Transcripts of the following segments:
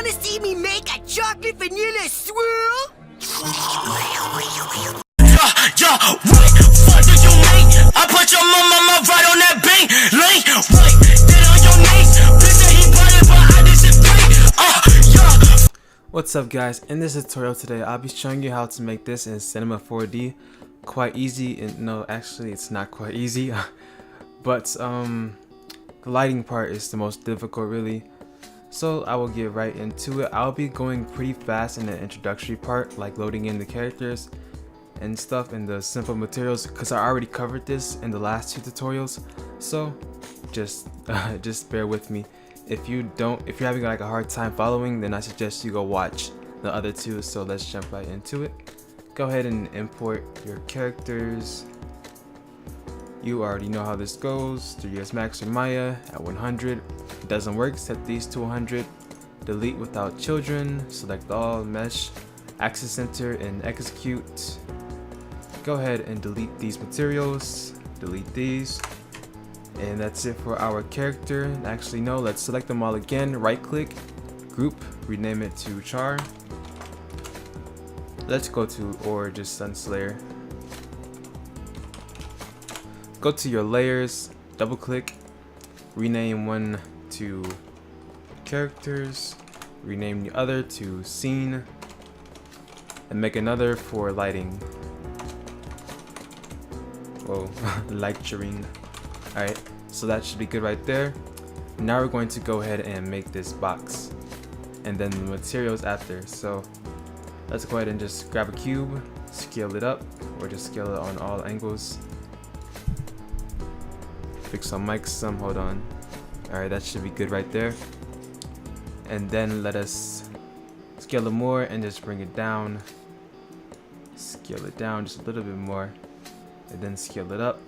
wanna see me make a chocolate vanilla swirl? Yo, what fuck do you mean? I put your mama right on that bing, link, right, then on your knees. Bitch said he bought it, but I disagree. Yeah. What's up guys, in this tutorial today I'll be showing you how to make this in Cinema 4D. Quite easy, and no, actually it's not quite easy, but the lighting part is the most difficult really. So I will get right into it. I'll be going pretty fast in the introductory part, like loading in the characters and stuff in the simple materials, because I already covered this in the last two tutorials. So just bear with me. If you're having like a hard time following, then I suggest you go watch the other two. So let's jump right into it. Go ahead and import your characters. You already know how this goes. 3ds Max or Maya at 100. If it doesn't work, set these to 100. Delete without children. Select all, mesh, access center, and execute. Go ahead and delete these materials. Delete these. And that's it for our character. Actually, no, let's select them all again. Right click, group, rename it to char. Let's go to or just Sunslayer. Go to your layers, double click, rename one to characters, rename the other to scene, and make another for lighting. Whoa, lecturing. Alright, so that should be good right there. Now we're going to go ahead and make this box, and then the materials after. So let's go ahead and just grab a cube, scale it up, or just scale it on all angles. Fix some mics some, hold on. Alright, that should be good right there. And then let us scale it more and just bring it down. Scale it down just a little bit more. And then scale it up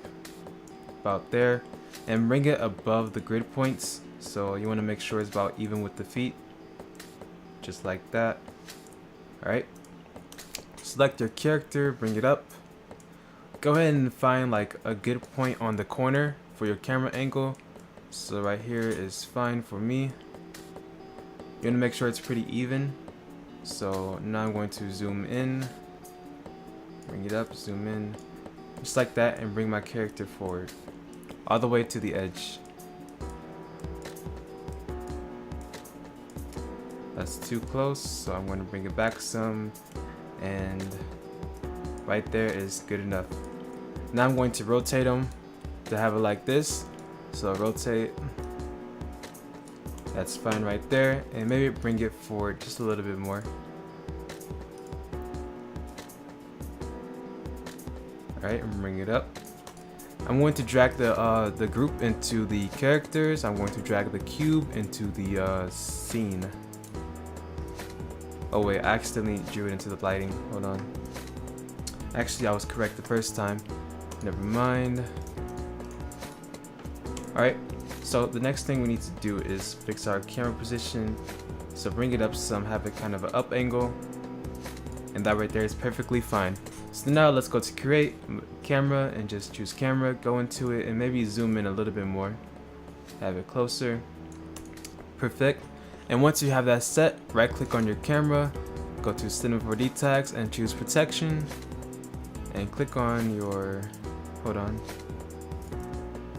about there. And bring it above the grid points. So you want to make sure it's about even with the feet. Just like that. Alright. Select your character, bring it up. Go ahead and find like a good point on the corner for your camera angle. So right here is fine for me. You want to make sure it's pretty even. So now I'm going to zoom in, bring it up, zoom in, just like that, and bring my character forward all the way to the edge. That's too close, so I'm going to bring it back some, and right there is good enough. Now I'm going to rotate them to have it like this. So rotate, that's fine right there, and maybe bring it forward just a little bit more. Alright, and bring it up. I'm going to drag the group into the characters. I'm going to drag the cube into the scene. Oh wait, I accidentally drew it into the lighting. Hold on. Actually, I was correct the first time. Never mind. Alright, so the next thing we need to do is fix our camera position. So bring it up some, have it kind of an up angle. And that right there is perfectly fine. So now let's go to create camera and just choose camera, go into it, and maybe zoom in a little bit more. Have it closer. Perfect. And once you have that set, right click on your camera, go to Cinema 4D tags and choose protection. And click on your, hold on.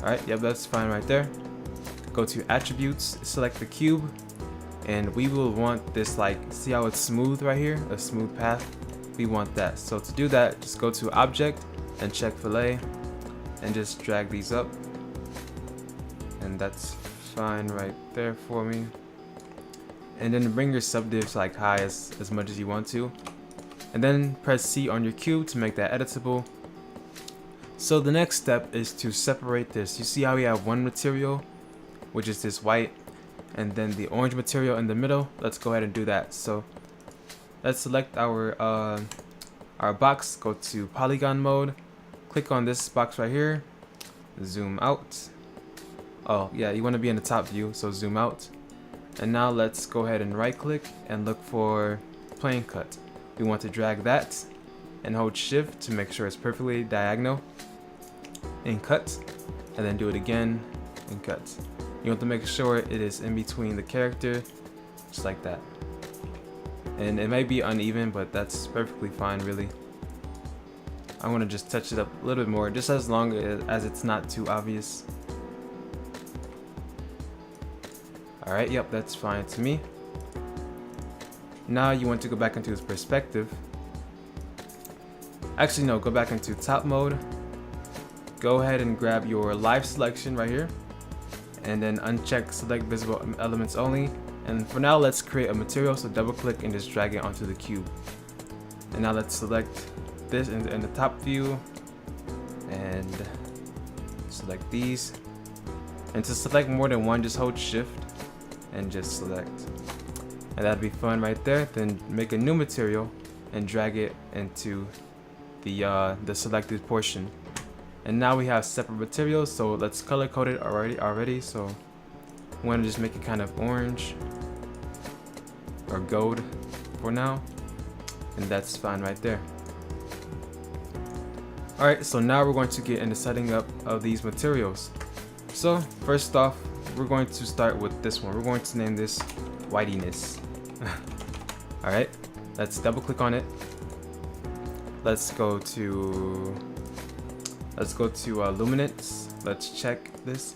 Alright, yep, that's fine right there. Go to attributes, select the cube, and we will want this, like, see how it's smooth right here, a smooth path. We want that. So to do that, just go to object and check fillet and just drag these up, and that's fine right there for me. And then bring your subdivs like high as much as you want to, and then press C on your cube to make that editable. So the next step is to separate this. You see how we have one material, which is this white, and then the orange material in the middle. Let's go ahead and do that. So let's select our box, go to polygon mode, click on this box right here, zoom out. Oh yeah, you want to be in the top view, so zoom out. And now let's go ahead and right click and look for plane cut. We want to drag that and hold shift to make sure it's perfectly diagonal, and cut, and then do it again and cut. You want to make sure it is in between the character, just like that. And it may be uneven, but that's perfectly fine, really. I want to just touch it up a little bit more, just as long as it's not too obvious. Alright, yep, that's fine to me. Now you want to go back into his perspective. Actually, no, go back into top mode. Go ahead and grab your live selection right here. And then uncheck select visible elements only. And for now, let's create a material. So double click and just drag it onto the cube. And now let's select this in the top view. And select these. And to select more than one, just hold shift and just select. And that'd be fun right there. Then make a new material and drag it into the selected portion. And now we have separate materials, so let's color code it already. So I'm gonna just make it kind of orange or gold for now, and that's fine right there. Alright, so now we're going to get into setting up of these materials. So first off, we're going to start with this one. We're going to name this whitiness. Alright, let's double click on it. Let's go to luminance. Let's check this,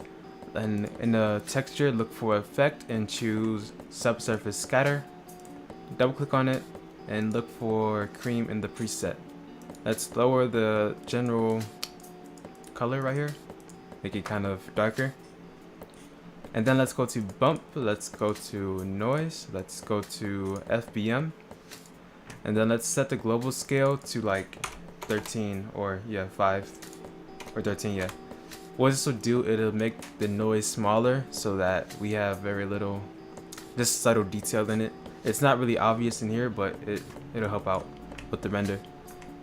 and in the texture, look for effect and choose subsurface scatter. Double click on it and look for cream in the preset. Let's lower the general color right here, make it kind of darker. And then let's go to bump, let's go to noise, let's go to FBM, and then let's set the global scale to like 13 or 5 or 13. Yeah, what this will do, it'll make the noise smaller so that we have very little, just subtle detail in it. It's not really obvious in here, but it'll help out with the render.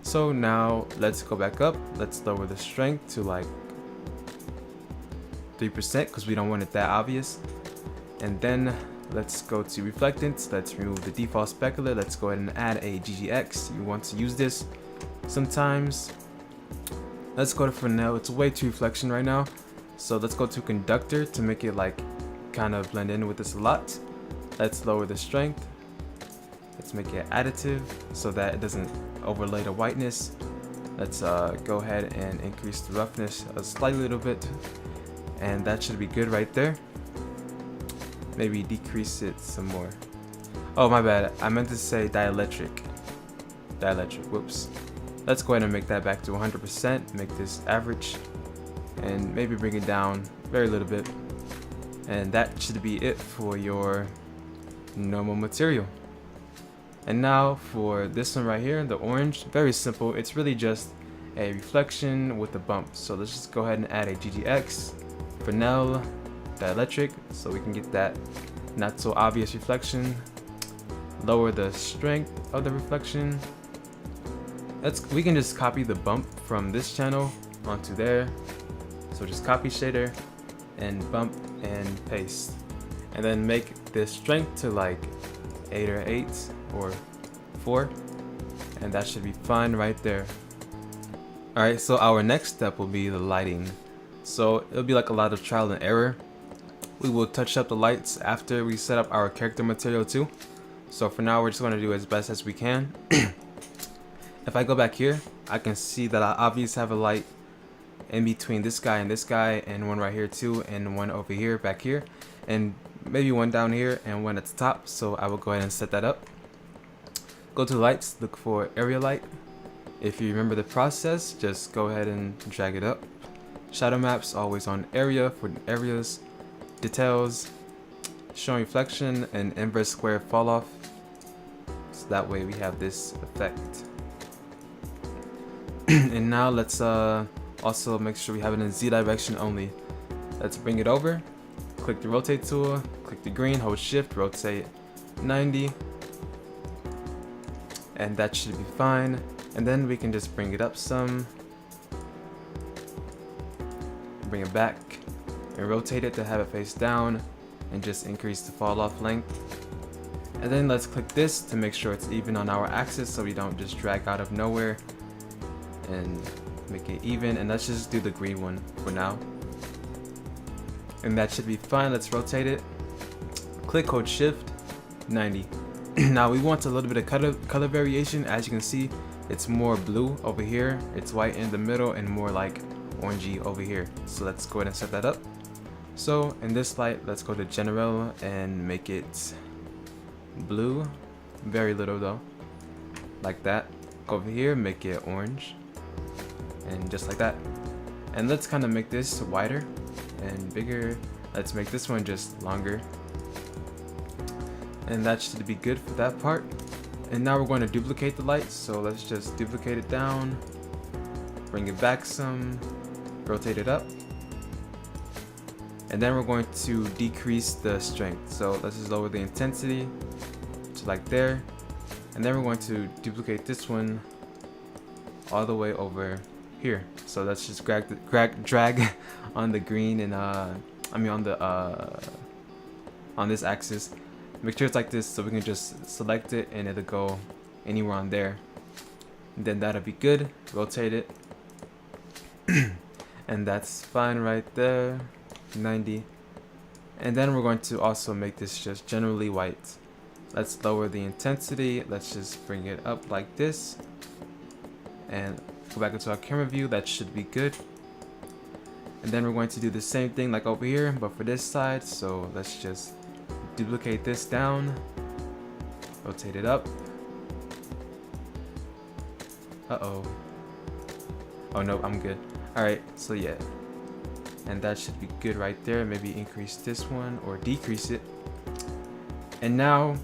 So now let's go back up, let's lower the strength to like 3% because we don't want it that obvious. And then let's go to reflectance, let's remove the default specular, let's go ahead and add a GGX. You want to use this sometimes. Let's go to Fresnel, it's way too reflection right now, so let's go to conductor to make it like kind of blend in with this a lot. Let's lower the strength, let's make it additive so that it doesn't overlay the whiteness. Let's go ahead and increase the roughness a slightly little bit, and that should be good right there. Maybe decrease it some more. Oh, my bad, I meant to say dielectric, whoops. Let's go ahead and make that back to 100%, make this average, and maybe bring it down very little bit. And that should be it for your normal material. And now for this one right here, the orange, very simple. It's really just a reflection with a bump. So let's just go ahead and add a GGX, Fresnel, dielectric, so we can get that not so obvious reflection. Lower the strength of the reflection. We can just copy the bump from this channel onto there. So just copy shader and bump and paste. And then make the strength to like 8 or 4. And that should be fine right there. Alright, so our next step will be the lighting. So it'll be like a lot of trial and error. We will touch up the lights after we set up our character material too. So for now, we're just going to do as best as we can. If I go back here, I can see that I obviously have a light in between this guy, and one right here too, and one over here, back here, and maybe one down here and one at the top. So I will go ahead and set that up. Go to lights, look for area light. If you remember the process, just go ahead and drag it up. Shadow maps, always on area for areas. Details, showing reflection, and inverse square fall off. So that way we have this effect. And now let's also make sure we have it in Z direction only. Let's bring it over, click the rotate tool, click the green, hold shift, rotate 90, and that should be fine. And then we can just bring it up some, bring it back, and rotate it to have it face down, and just increase the fall off length. And then let's click this to make sure it's even on our axis so we don't just drag out of nowhere, and make it even. And let's just do the green one for now, and that should be fine. Let's rotate it, click hold shift, 90. Now we want a little bit of color variation. As you can see, it's more blue over here, it's white in the middle, and more like orangey over here. So let's go ahead and set that up. So in this light, let's go to general and make it blue, very little though, like that. Go over here, make it orange, and just like that. And let's kind of make this wider and bigger. Let's make this one just longer, and that should be good for that part. And now we're going to duplicate the light, so let's just duplicate it down, bring it back some, rotate it up, and then we're going to decrease the strength. So let's just lower the intensity to like there, and then we're going to duplicate this one all the way over here. So let's just drag on the green and on this axis. Make sure it's like this, so we can just select it and it'll go anywhere on there. And then that'll be good. Rotate it, and that's fine right there. 90. And then we're going to also make this just generally white. Let's lower the intensity. Let's just bring it up like this, and go back into our camera view. That should be good. And then we're going to do the same thing like over here, but for this side. So let's just duplicate this down, rotate it up. Oh no, I'm good. Alright, so yeah, and that should be good right there. Maybe increase this one or decrease it. And now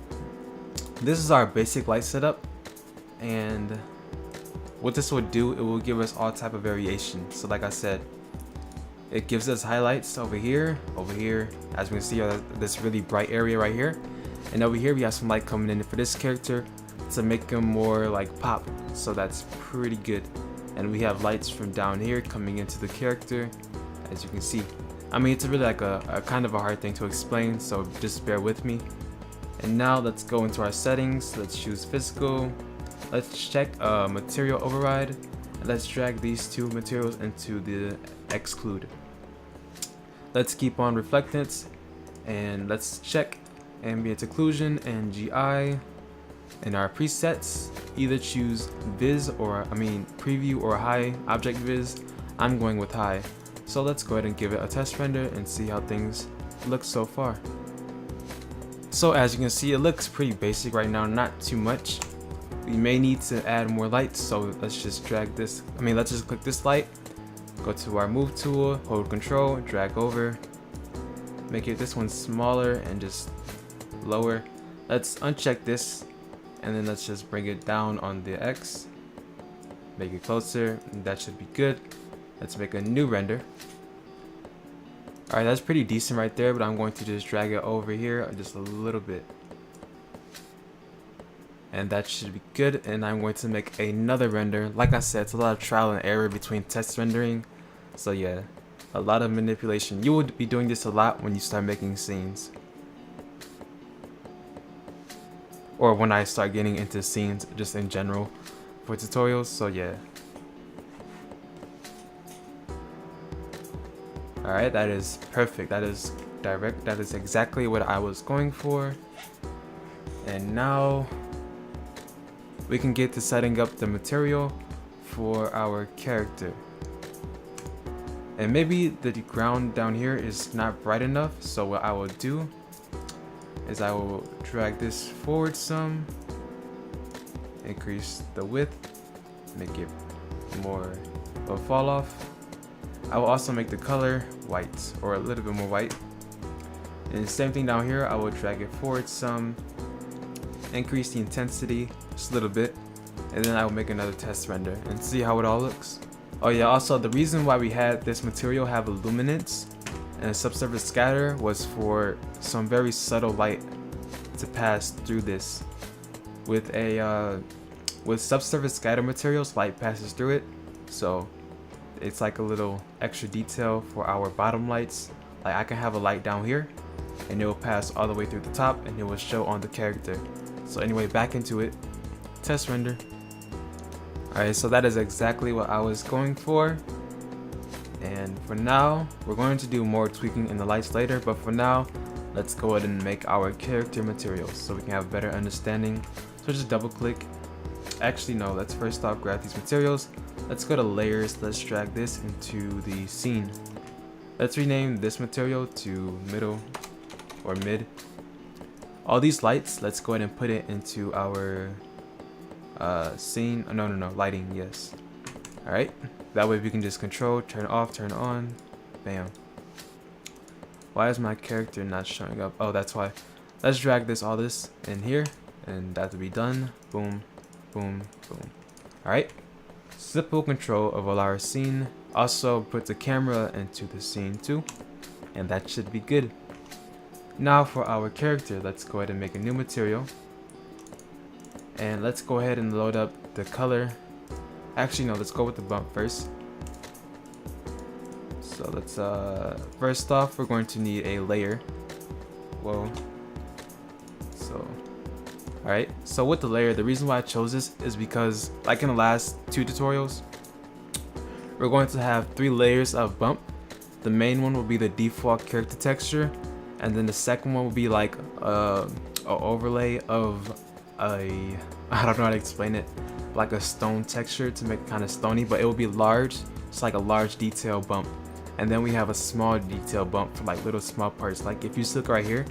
this is our basic light setup, and what this will do, it will give us all type of variation. So like I said, it gives us highlights over here, as we can see, this really bright area right here, and over here we have some light coming in for this character to make him more like pop. So that's pretty good. And we have lights from down here coming into the character, as you can see. I mean, it's really like a kind of a hard thing to explain, so just bear with me. And now let's go into our settings. Let's choose physical. Let's check material override, and let's drag these two materials into the exclude. Let's keep on reflectance, and let's check ambient occlusion and GI. In our presets, either choose viz or preview or high object viz. I'm going with high. So let's go ahead and give it a test render and see how things look so far. So as you can see, it looks pretty basic right now, not too much. We may need to add more lights, so let's just drag this. Let's just click this light, go to our move tool, hold control, drag over, make it this one smaller and just lower. Let's uncheck this, and then let's just bring it down on the X, make it closer, and that should be good. Let's make a new render. Alright, that's pretty decent right there, but I'm going to just drag it over here just a little bit. And that should be good, and I'm going to make another render. Like I said, it's a lot of trial and error between test rendering. So yeah, a lot of manipulation. You would be doing this a lot when you start making scenes. Or when I start getting into scenes just in general for tutorials, so yeah. Alright, that is perfect. That is direct. That is exactly what I was going for. And now we can get to setting up the material for our character. And maybe the ground down here is not bright enough, so what I will do is I will drag this forward some, increase the width, make it more of a fall off. I will also make the color white, or a little bit more white. And same thing down here, I will drag it forward some, increase the intensity just a little bit, and then I will make another test render and see how it all looks. Oh yeah, also the reason why we had this material have a luminance and a subsurface scatter was for some very subtle light to pass through this. With subsurface scatter materials, light passes through it, so it's like a little extra detail for our bottom lights. Like I can have a light down here and it will pass all the way through the top and it will show on the character. So anyway, back into it, test render. Alright, so that is exactly what I was going for. And for now, we're going to do more tweaking in the lights later, but for now, let's go ahead and make our character materials so we can have a better understanding. So just double click. Actually no, let's first off grab these materials. Let's go to layers, let's drag this into the scene. Let's rename this material to middle or mid. All these lights, let's go ahead and put it into our scene. No, lighting, yes. Alright, that way we can just control, turn off, turn on, bam. Why is my character not showing up? Oh, that's why. Let's drag all this in here, and that will be done. Boom, boom, boom. Alright, simple control of all our scene. Also put the camera into the scene too, and that should be good. Now for our character, let's go ahead and make a new material. And let's go ahead and load up the color. Actually no, let's go with the bump first. So let's first off we're going to need a layer. Whoa. So alright, so with the layer, the reason why I chose this is because like in the last 2 tutorials, we're going to have 3 layers of bump. The main one will be the default character texture, and then the second one will be like a overlay of I don't know how to explain it, like a stone texture to make it kind of stony, but it will be large. It's like a large detail bump. And then we have a small detail bump for like little small parts. Like if you look right here,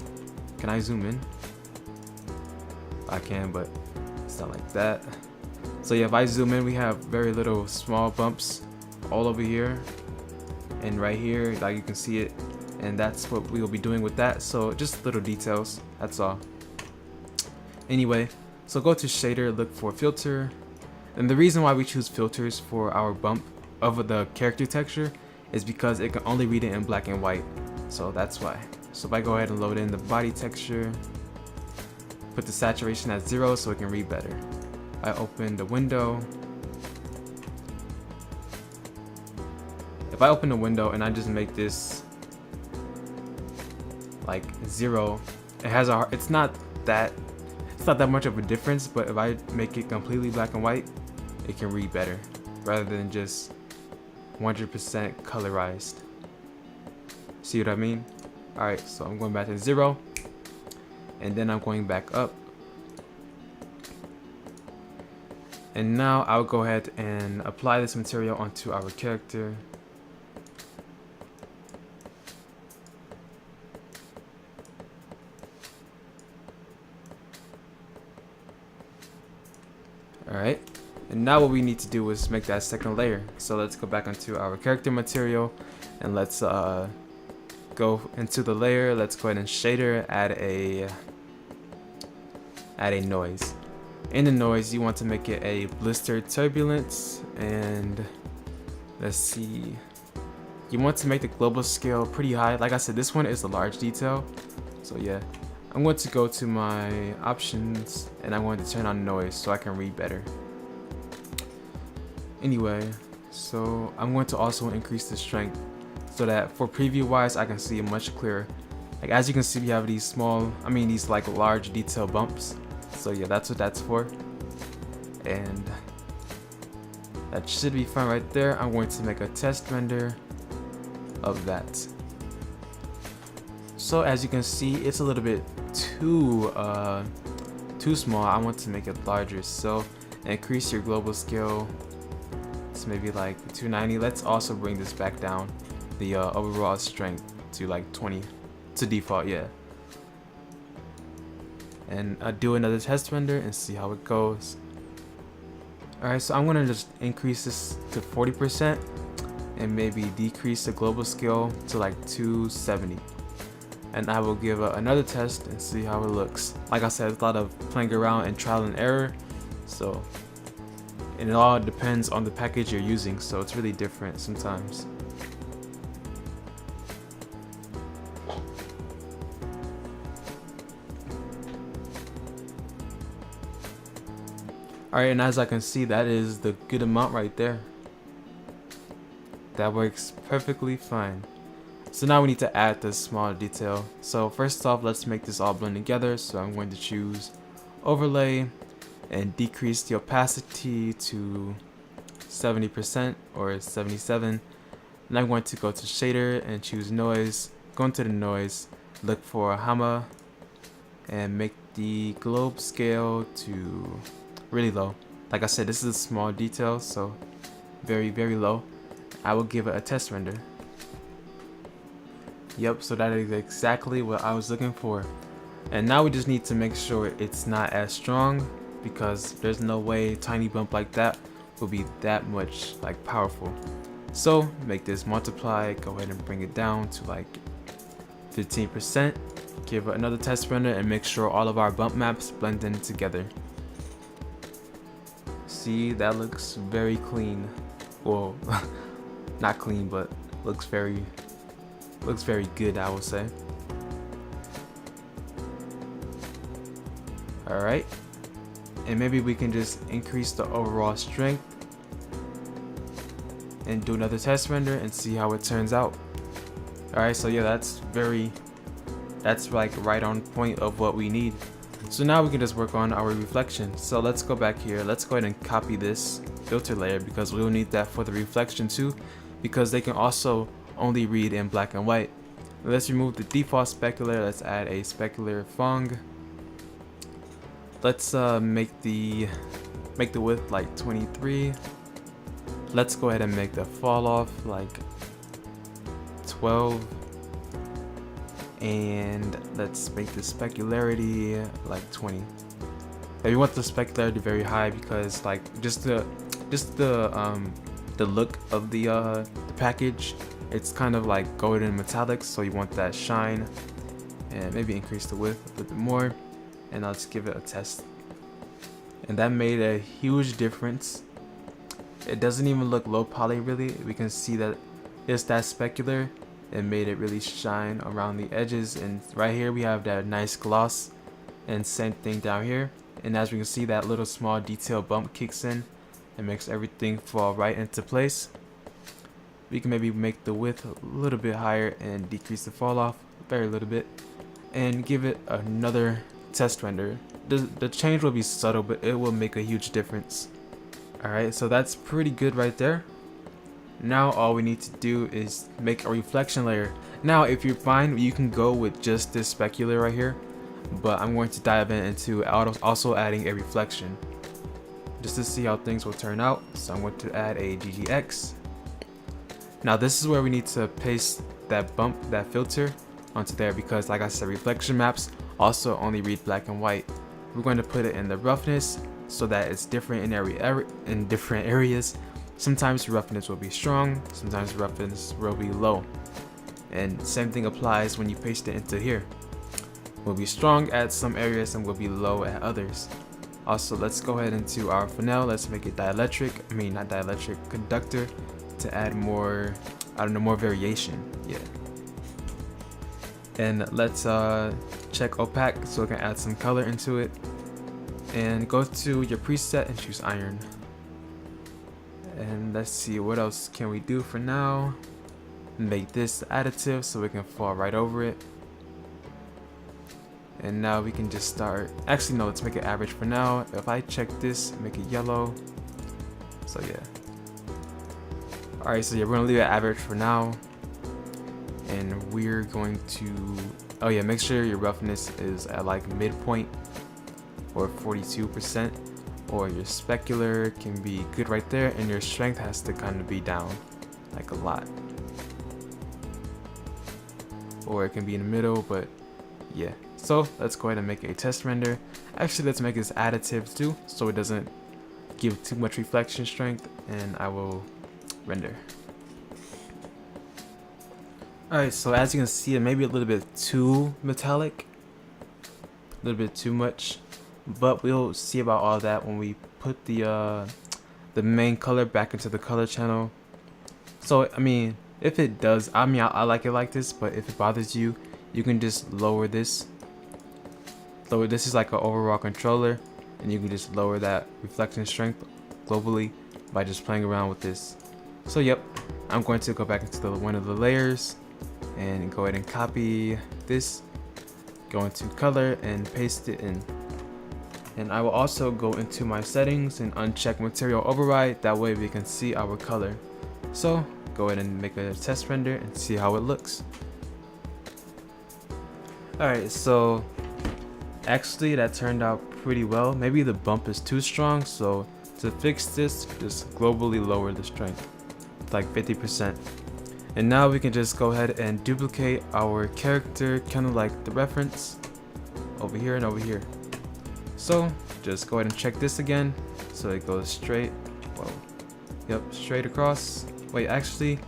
can I zoom in? I can, but it's not like that. So yeah, if I zoom in, we have very little small bumps all over here and right here, like you can see it, and that's what we will be doing with that. So just little details, that's all. Anyway, so go to shader, look for filter, and the reason why we choose filters for our bump of the character texture is because it can only read it in black and white, so that's why. So if I go ahead and load in the body texture, put the saturation at 0 so it can read better. I open the window. If I open the window and I just make this like 0, it's not that much of a difference, but if I make it completely black and white, it can read better rather than just 100% colorized. See what I mean? Alright, so I'm going back to 0, and then I'm going back up, and now I'll go ahead and apply this material onto our character. Alright, and now what we need to do is make that second layer. So let's go back onto our character material, and let's go into the layer. Let's go ahead and shader, add a noise. In the noise, you want to make it a blister turbulence, and let's see, you want to make the global scale pretty high. Like I said, this one is a large detail, so yeah. I'm going to go to my options, and I'm going to turn on noise so I can read better. Anyway, so I'm going to also increase the strength so that for preview wise I can see it much clearer. Like as you can see, we have these these like large detail bumps. So yeah, that's what that's for. And that should be fine right there. I'm going to make a test render of that. So as you can see, it's a little bit too small. I want to make it larger, so increase your global scale. It's maybe like 290. Let's also bring this back down, the overall strength to like 20 to default, yeah. And do another test render and see how it goes. Alright, so I'm gonna just increase this to 40% and maybe decrease the global scale to like 270. And I will give another test and see how it looks. Like I said, it's a lot of playing around and trial and error, so, and it all depends on the package you're using, so it's really different sometimes. Alright, and as I can see, that is the good amount right there. That works perfectly fine. So now we need to add this small detail. So first off, let's make this all blend together. So I'm going to choose overlay and decrease the opacity to 70% or 77. And I'm going to go to shader and choose noise, go into the noise, look for a hammer and make the globe scale to really low. Like I said, this is a small detail, so very low. I will give it a test render. Yep, so that is exactly what I was looking for. And now we just need to make sure it's not as strong, because there's no way a tiny bump like that will be that much like powerful. So make this multiply, go ahead and bring it down to like 15%, give it another test render, and make sure all of our bump maps blend in together. See, that looks very clean. Well, not clean, but looks very good, I would say. Alright, and maybe we can just increase the overall strength and do another test render and see how it turns out. Alright, so yeah, that's like right on point of what we need. So now we can just work on our reflection. So let's go back here, let's go ahead and copy this filter layer, because we'll need that for the reflection too, because they can also only read in black and white. Let's remove the default specular, let's add a specular Fong. Let's make the width like 23. Let's go ahead and make the fall off like 12. And let's make the specularity like 20. And we want the specularity very high, because like just the look of the package, it's kind of like golden metallic, so you want that shine. And maybe increase the width a little bit more, and I'll just give it a test. And that made a huge difference. It doesn't even look low poly really. We can see that it's that specular. It made it really shine around the edges, and right here we have that nice gloss, and same thing down here. And as we can see, that little small detail bump kicks in and makes everything fall right into place. We can maybe make the width a little bit higher and decrease the fall off very little bit, and give it another test render. The change will be subtle, but it will make a huge difference. Alright, so that's pretty good right there. Now all we need to do is make a reflection layer. Now if you're fine, you can go with just this specular right here, but I'm going to dive into also adding a reflection just to see how things will turn out. So I'm going to add a GGX. Now this is where we need to paste that bump, that filter onto there, because like I said, reflection maps also only read black and white. We're going to put it in the roughness so that it's different in different areas. Sometimes roughness will be strong, sometimes roughness will be low. And same thing applies when you paste it into here. Will be strong at some areas and will be low at others. Also, let's go ahead into our funnel. Let's make it dielectric. I mean, not dielectric, conductor, to add more, I don't know, more variation. Yeah. And let's check opaque so we can add some color into it. And go to your preset and choose iron. And let's see, what else can we do for now? Make this additive so we can fall right over it. And now we can just start, actually no, let's make it average for now. If I check this, make it yellow. So yeah. Alright, so yeah, we're gonna leave it average for now. And we're going to, oh yeah, make sure your roughness is at like midpoint or 42%. Or your specular can be good right there, and your strength has to kind of be down like a lot, or it can be in the middle, but yeah. So let's go ahead and make a test render. Actually, let's make this additive too, so it doesn't give too much reflection strength, and I will render. Alright, so as you can see, it may be a little bit too metallic, a little bit too much. But we'll see about all that when we put the main color back into the color channel. So I mean, if it does, I mean, I like it like this, but if it bothers you, you can just lower this. So this is like an overall controller, and you can just lower that reflection strength globally by just playing around with this. So yep, I'm going to go back into one of the layers and go ahead and copy this, go into color and paste it in. And I will also go into my settings and uncheck material override, that way we can see our color. So go ahead and make a test render and see how it looks. Alright, so actually that turned out pretty well. Maybe the bump is too strong, so to fix this, just globally lower the strength, like 50%. And now we can just go ahead and duplicate our character, kind of like the reference, over here and over here. So just go ahead and check this again, so it goes straight, whoa, yep, straight across. Wait, actually,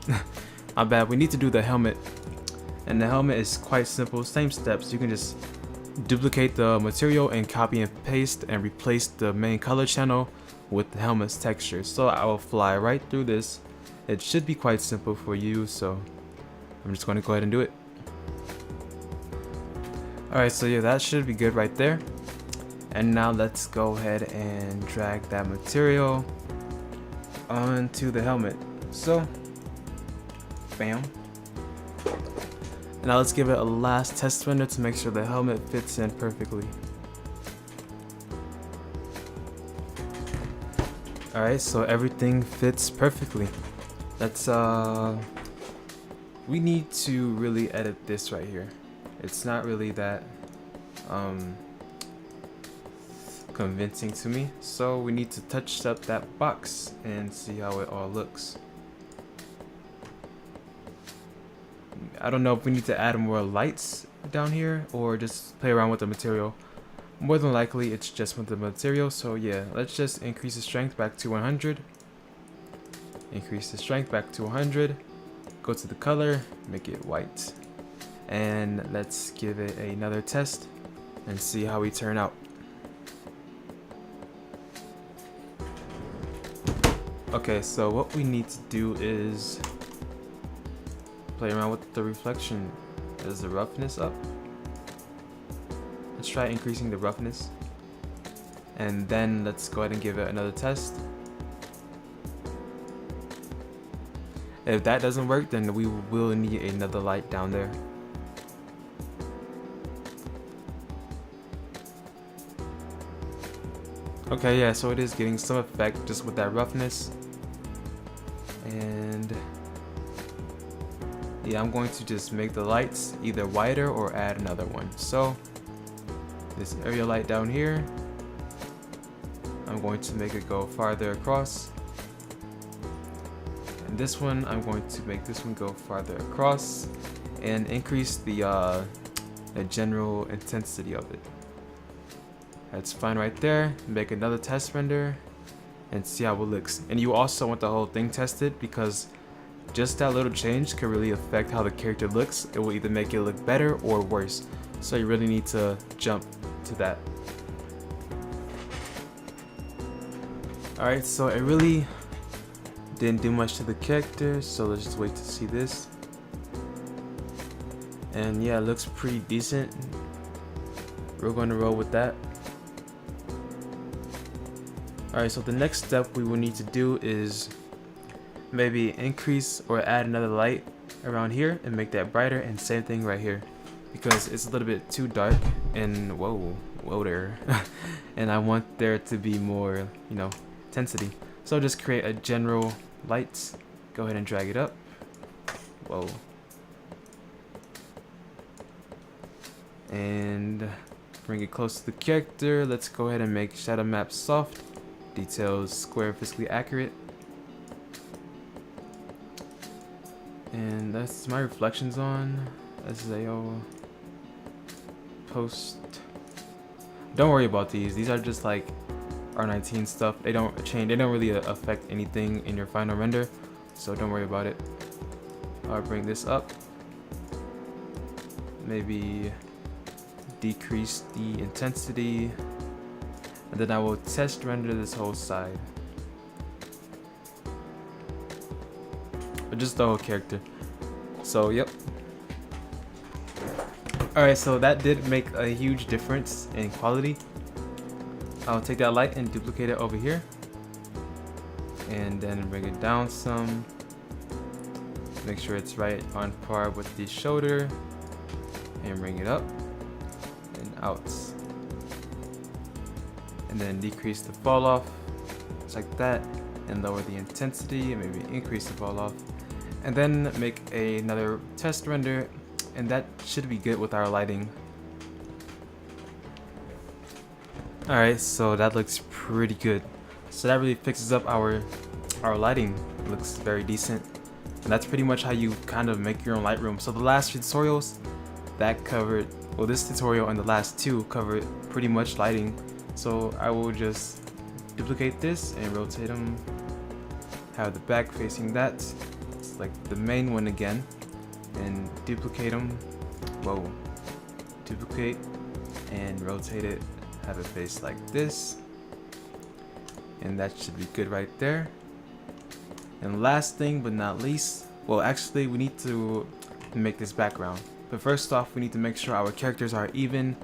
my bad, we need to do the helmet. And the helmet is quite simple, same steps. You can just duplicate the material and copy and paste and replace the main color channel with the helmet's texture. So I will fly right through this. It should be quite simple for you, so I'm just going to go ahead and do it. Alright, so yeah, that should be good right there. And now let's go ahead and drag that material onto the helmet. So, bam. Now let's give it a last test render to make sure the helmet fits in perfectly. Alright, so everything fits perfectly. Let's we need to really edit this right here. It's not really that convincing to me, so we need to touch up that box and see how it all looks. I don't know if we need to add more lights down here or just play around with the material. More than likely it's just with the material, so yeah, let's just increase the strength back to 100. Increase the strength back to 100. Go to the color, make it white. And let's give it another test and see how we turn out. Okay, so what we need to do is play around with the reflection. Is the roughness up? Let's try increasing the roughness. And then let's go ahead and give it another test. If that doesn't work, then we will need another light down there. Okay, yeah, so it is getting some effect just with that roughness. And yeah, I'm going to just make the lights either wider or add another one. So this area light down here, I'm going to make it go farther across. And this one, I'm going to make this one go farther across and increase the general intensity of it. That's fine right there. Make another test render and see how it looks. And you also want the whole thing tested, because just that little change can really affect how the character looks. It will either make it look better or worse. So you really need to jump to that. Alright, so it really didn't do much to the character, so let's just wait to see this. And yeah, it looks pretty decent. We're going to roll with that. Alright, so the next step we will need to do is maybe increase or add another light around here and make that brighter, and same thing right here, because it's a little bit too dark and whoa there and I want there to be more, you know, intensity. So just create a general light, go ahead and drag it up, whoa, and bring it close to the character. Let's go ahead and make shadow map soft, details square, physically accurate. And that's my reflections on SAO post. Don't worry about these. These are just like R19 stuff. They don't change. They don't really affect anything in your final render, so don't worry about it. I'll bring this up. Maybe decrease the intensity, and then I will test render this whole side. But just the whole character. So yep. Alright, so that did make a huge difference in quality. I'll take that light and duplicate it over here, and then bring it down some. Make sure it's right on par with the shoulder, and bring it up and out. And then decrease the fall off, just like that, and lower the intensity, and maybe increase the fall off. And then make another test render, and that should be good with our lighting. Alright, so that looks pretty good. So that really fixes up our lighting. It looks very decent. And that's pretty much how you kind of make your own Lightroom. So the last tutorials that covered, well, this tutorial and the last two covered pretty much lighting. So I will just duplicate this and rotate them. Have the back facing that. It's like the main one again. And duplicate them. Whoa. Duplicate and rotate it. Have it face like this. And that should be good right there. And last thing but not least, well, actually we need to make this background. But first off, we need to make sure our characters are even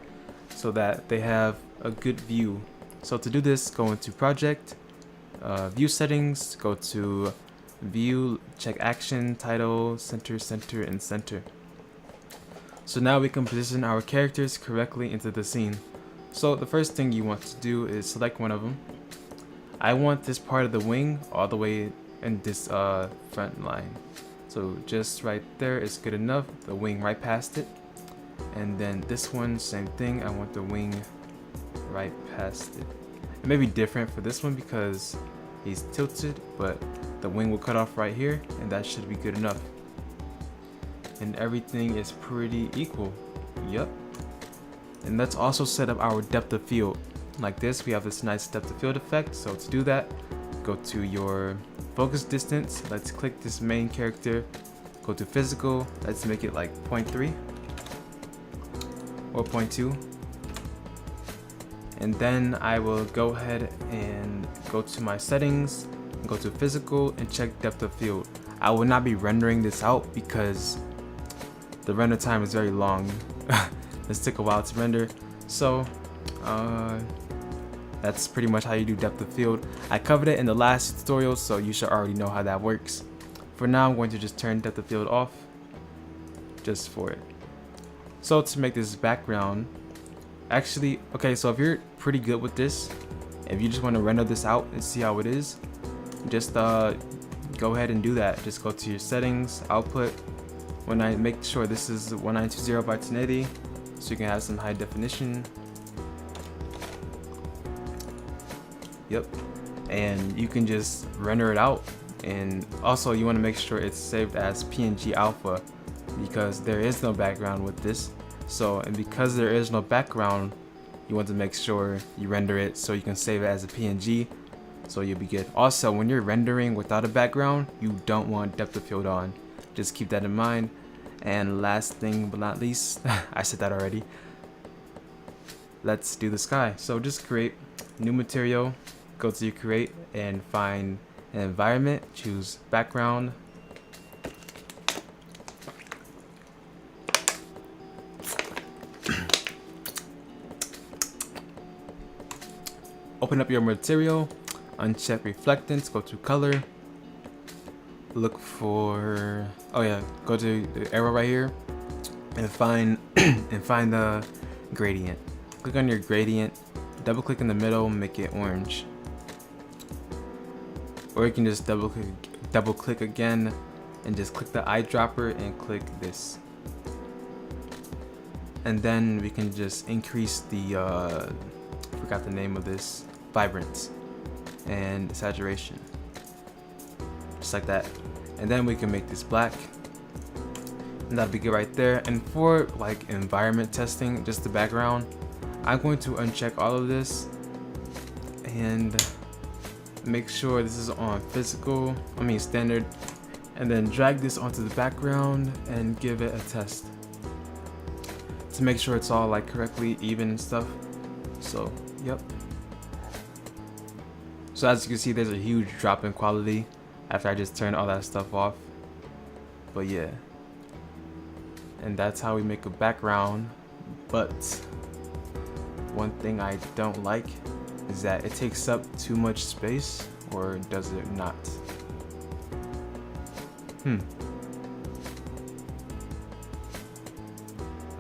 so that they have a good view. So to do this, go into project, view settings, go to view, check action, title, center, center, and center. So now we can position our characters correctly into the scene. So the first thing you want to do is select one of them. I want this part of the wing all the way in this front line. So just right there is good enough, the wing right past it. And then this one, same thing, I want the wing right past it. It may be different for this one because he's tilted, but the wing will cut off right here, and that should be good enough. And everything is pretty equal. Yep. And let's also set up our depth of field. Like this, we have this nice depth of field effect. So to do that, go to your focus distance. Let's click this main character. Go to physical. Let's make it like 0.3 or 0.2. And then I will go ahead and go to my settings, go to physical and check depth of field. I will not be rendering this out because the render time is very long. This took a while to render. So that's pretty much how you do depth of field. I covered it in the last tutorial, so you should already know how that works. For now, I'm going to just turn depth of field off just for it. So to make this background, actually, okay, so if you're pretty good with this, if you just want to render this out and see how it is, just go ahead and do that. Just go to your settings, output. When I make sure this is 1920 by 1080, so you can have some high definition. Yep. And you can just render it out. And also you want to make sure it's saved as PNG alpha because there is no background with this. So, and because there is no background, you want to make sure you render it so you can save it as a PNG, so you'll be good. Also, when you're rendering without a background, you don't want depth of field on. Just keep that in mind. And last thing but not least, I said that already, let's do the sky. So just create new material, go to create and find an environment, choose background. Open up your material, uncheck reflectance, go to color, look for, oh yeah, go to the arrow right here and find the gradient. Click on your gradient, double click in the middle, make it orange. Or you can just double click again and just click the eyedropper and click this. And then we can just increase the forgot the name of this, vibrance and saturation, just like that. And then we can make this black, and that'll be good right there. And for like environment testing, just the background, I'm going to uncheck all of this and make sure this is on standard, and then drag this onto the background and give it a test to make sure it's all like correctly even and stuff. So yep. So as you can see, there's a huge drop in quality after I just turned all that stuff off. But yeah, and that's how we make a background. But one thing I don't like is that it takes up too much space, or does it not?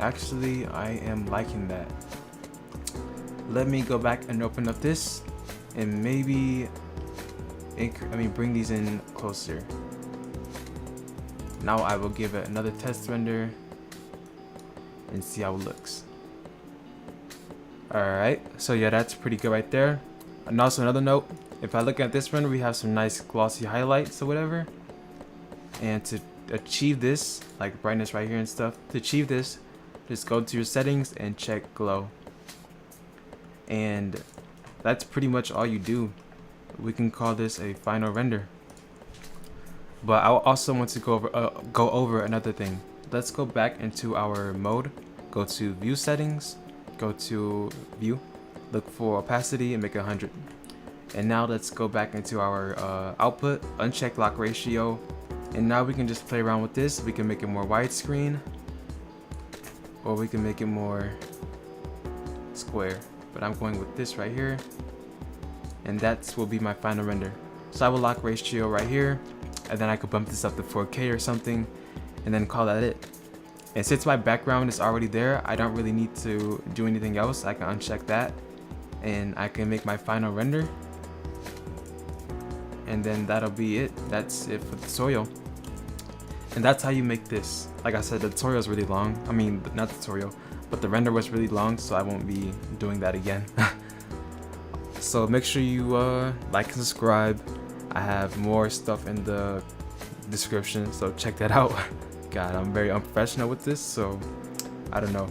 Actually, I am liking that. Let me go back and open up this and maybe bring these in closer. Now I will give it another test render and see how it looks. Alright, so yeah, that's pretty good right there. And also another note, if I look at this render, we have some nice glossy highlights or whatever. And to achieve this, like brightness right here and stuff, to achieve this, just go to your settings and check glow. And that's pretty much all you do. We can call this a final render. But I also want to go over another thing. Let's go back into our mode, go to view settings, go to view, look for opacity and make it 100. And now let's go back into our output, uncheck lock ratio, and now we can just play around with this. We can make it more widescreen, or we can make it more square, but I'm going with this right here, and that will be my final render. So I will lock ratio right here, and then I could bump this up to 4K or something, and then call that it. And since my background is already there, I don't really need to do anything else. I can uncheck that, and I can make my final render. And then that'll be it. That's it for the tutorial. And that's how you make this. Like I said, the tutorial is really long. I mean, not the tutorial, but the render was really long, so I won't be doing that again. So make sure you like and subscribe. I have more stuff in the description, so check that out. God, I'm very unprofessional with this, so I don't know.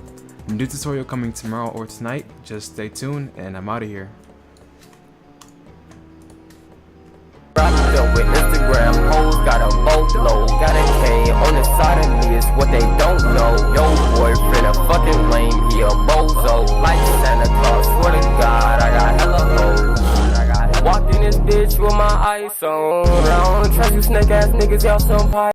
New tutorial coming tomorrow or tonight. Just stay tuned, and I'm out of here. With Instagram hoes, got a boatload, got a K on the side of me, is what they don't know. Yo boyfriend a fucking lame, he a bozo, like Santa Claus, swear to God, I got hella hoes. Walked in this bitch with my ice on, I don't trust you snake ass niggas, y'all some pie.